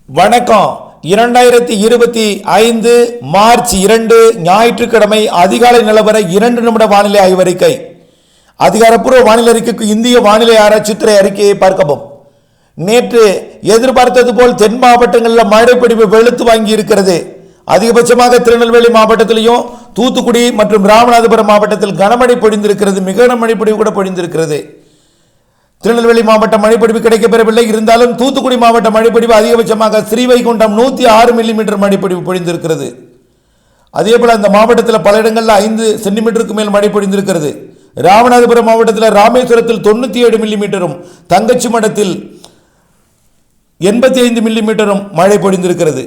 வணக்கம். 2025 மார்ச் 2 ஞாயிற்றுக்கிழமை அதிகாலை நிலவர 2 நிமிட வானிலை ஆய்வறிக்கை. அதிகாரப்பூர்வ வானிலை அறிக்கைக்கு இந்திய வானிலை ஆராய்ச்சித்துறை அறிக்கையை பார்க்கவும். நேற்று எதிர்பார்த்தது போல் தென் மாவட்டங்களில் மழைப்பிடிப்பு வெளுத்து வாங்கி இருக்கிறது. அதிகபட்சமாக திருநெல்வேலி மாவட்டத்திலையும் தூத்துக்குடி மற்றும் ராமநாதபுரம் மாவட்டத்தில் கனமழை பொழிந்திருக்கிறது. மிக கனமழை பொழிவு கூட பொழிந்திருக்கிறது. திருநெல்வேலி மாவட்ட மழைப்பொழிவு கிடைக்கப்பெறவில்லை. இருந்தாலும் தூத்துக்குடி மாவட்ட மழைப்பொழிவு அதிகபட்சமாக ஸ்ரீவைகுண்டம் 106 மில்லிமீட்டர் மழைப்பொழிவு பொழிந்திருக்கிறது. அதே போல அந்த மாவட்டத்தில் பல இடங்களில் 5 சென்டிமீட்டருக்கு மேல் மழை பொழிந்திருக்கிறது. ராமநாதபுரம் மாவட்டத்தில் ராமேஸ்வரத்தில் 97 மில்லிமீட்டரும் தங்கச்சி மடத்தில் 85 மில்லிமீட்டரும் மழை பொழிந்திருக்கிறது.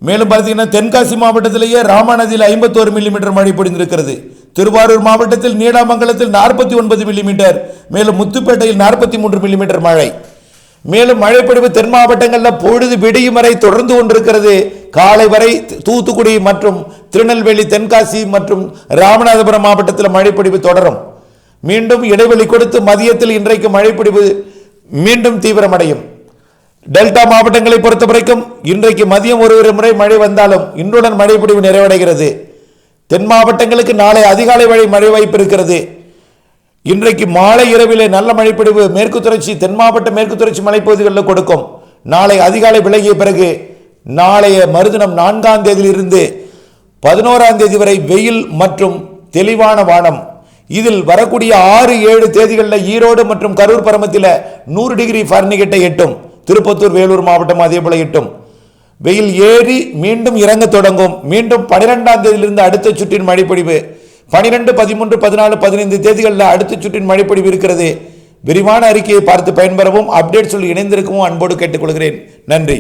மேலும் பார்த்தீங்கன்னா தென்காசி மாவட்டத்திலேயே ராமாநதியில் 51 மில்லிமீட்டர் மழை பொழிந்திருக்கிறது. திருவாரூர் மாவட்டத்தில் நீடாமங்கலத்தில் 49 மில்லிமீட்டர், மேலும் முத்துப்பேட்டையில் 43 மில்லிமீட்டர் மழை. மேலும் மழைப்பொழிவு தென் மாவட்டங்களில் பொழுது விடியும் வரை தொடர்ந்து கொண்டிருக்கிறது. காலை வரை தூத்துக்குடி மற்றும் திருநெல்வேலி, தென்காசி மற்றும் ராமநாதபுரம் மாவட்டத்தில் மழைப்பொழிவு தொடரும். மீண்டும் இடைவெளி கொடுத்து மதியத்தில் இன்றைக்கு மழைப்பொழிவு மீண்டும் தீவிரமடையும். டெல்டா மாவட்டங்களை பொறுத்தவரைக்கும் இன்றைக்கு மதியம் ஒரு முறை மழை வந்தாலும் இன்றுடன் மழைப்பொழிவு நிறைவடைகிறது. தென் மாவட்டங்களுக்கு நாளை அதிகாலை வரை மழை வாய்ப்பு இருக்கிறது. இன்றைக்கு மாலை இரவிலே நல்ல மழைப்பொழிவு மேற்கு தொடர்ச்சி தென் மாவட்ட மேற்கு தொடர்ச்சி மலைப்பகுதிகளில் கொடுக்கும். நாளை அதிகாலை விலகிய பிறகு நாளைய மறுதினம் 4ஆம் தேதியிலிருந்து 11ஆம் தேதி வரை வெயில் மற்றும் தெளிவான வானம். இதில் வரக்கூடிய 6-7 தேதிகளில் ஈரோடு மற்றும் கரூர் பரமத்தில் 100 டிகிரி ஃபாரன்ஹீட்டை எட்டும். திருப்பத்தூர், வேலூர் மாவட்டம் அதே போல எட்டும். வெயில் ஏறி மீண்டும் இறங்க தொடங்கும். மீண்டும் 12ஆம் தேதியிலிருந்து அடுத்த சுற்றின் மழைப்பொழிவு 12, 13, 14, 15 தேதிகளில் அடுத்த சுற்றின் மழைப்பொழிவு இருக்கிறது. விரிவான அறிக்கையை பார்த்து பயன்பெறவும் அப்டேட் சொல்லி இணைந்திருக்கவும் அன்போடு கேட்டுக்கொள்கிறேன். நன்றி.